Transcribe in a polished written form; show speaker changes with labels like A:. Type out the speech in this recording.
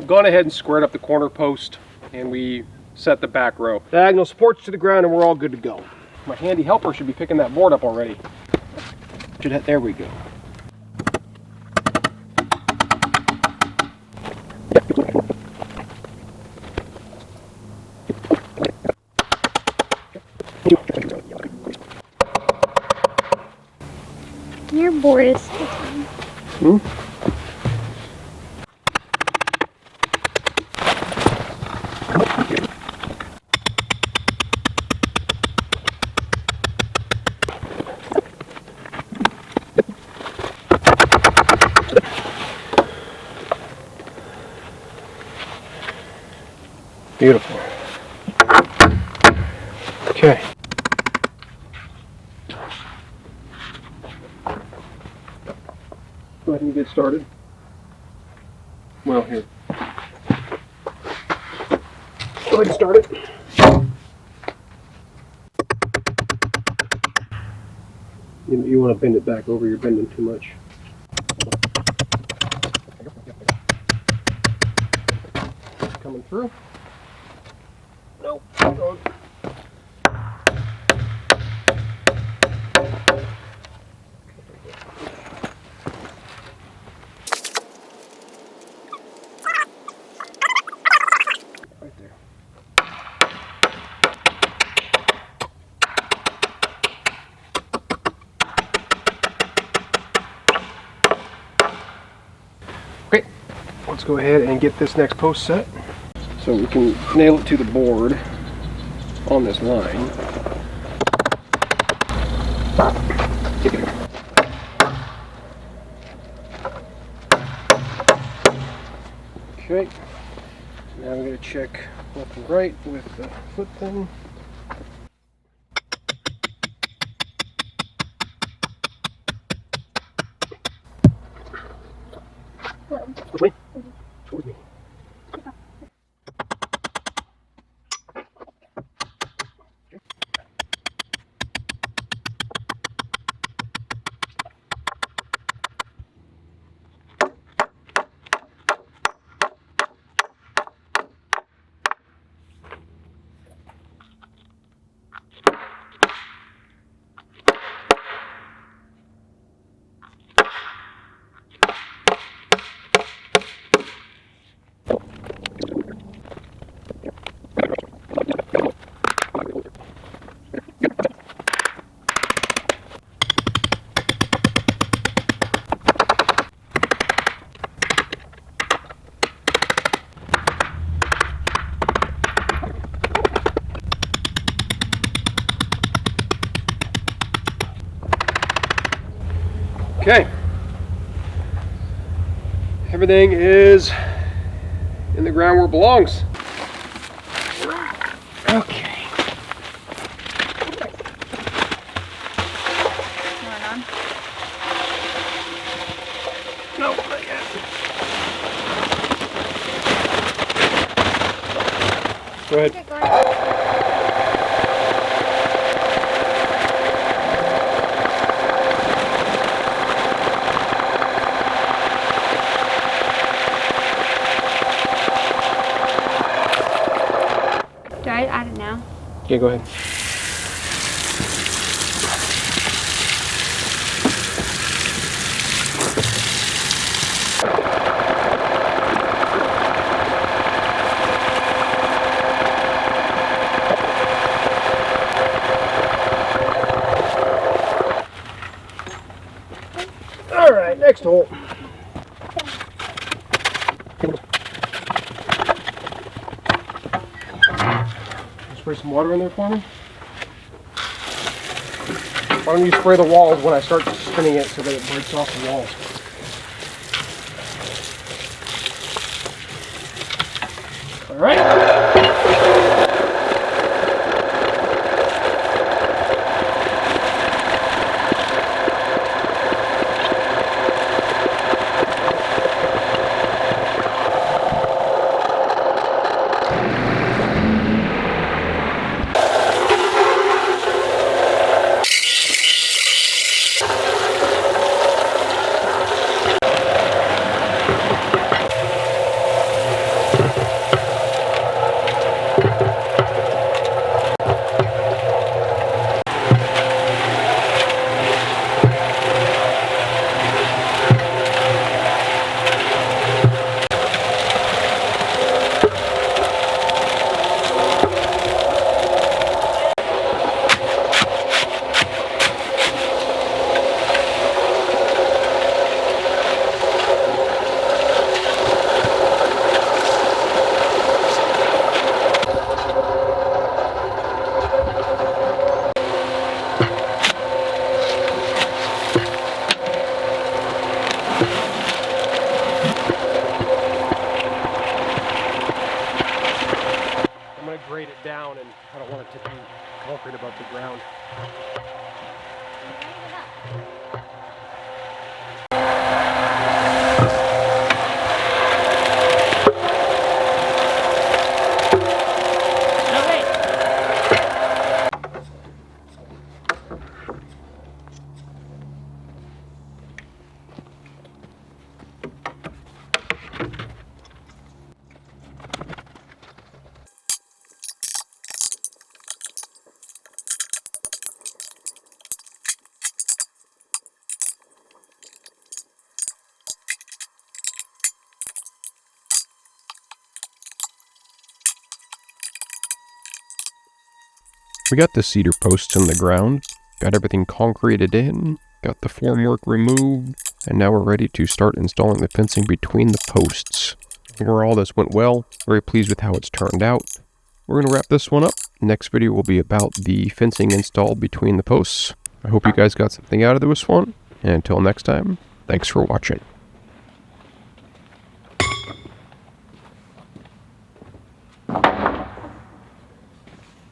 A: gone ahead and squared up the corner post, and we set the back row. Diagonal supports to the ground, and we're all good to go. My handy helper should be picking that board up already. There we go.
B: Your board is so tiny.
A: Beautiful. Okay. Go ahead and get started. Well, here. Go ahead and start it. You want to bend it back over, you're bending too much. Coming through. Nope. Going. Right there. Okay, let's go ahead and get this next post set. So we can nail it to the board on this line. Okay, now we're going to check left and right with the foot pin. Which way? Towards me. Okay, everything is in the ground where it belongs. Okay. No, not yet. Go ahead.
B: Okay, go ahead. Do I add it now?
A: Yeah, go ahead. All right, next hole. Spray some water in there for me. Why don't you spray the walls when I start spinning it so that it breaks off the walls? All right. We got the cedar posts in the ground, got everything concreted in, got the formwork removed, and now we're ready to start installing the fencing between the posts. Overall, this went well. Very pleased with how it's turned out. We're going to wrap this one up. Next video will be about the fencing installed between the posts. I hope you guys got something out of this one. And until next time, thanks for watching.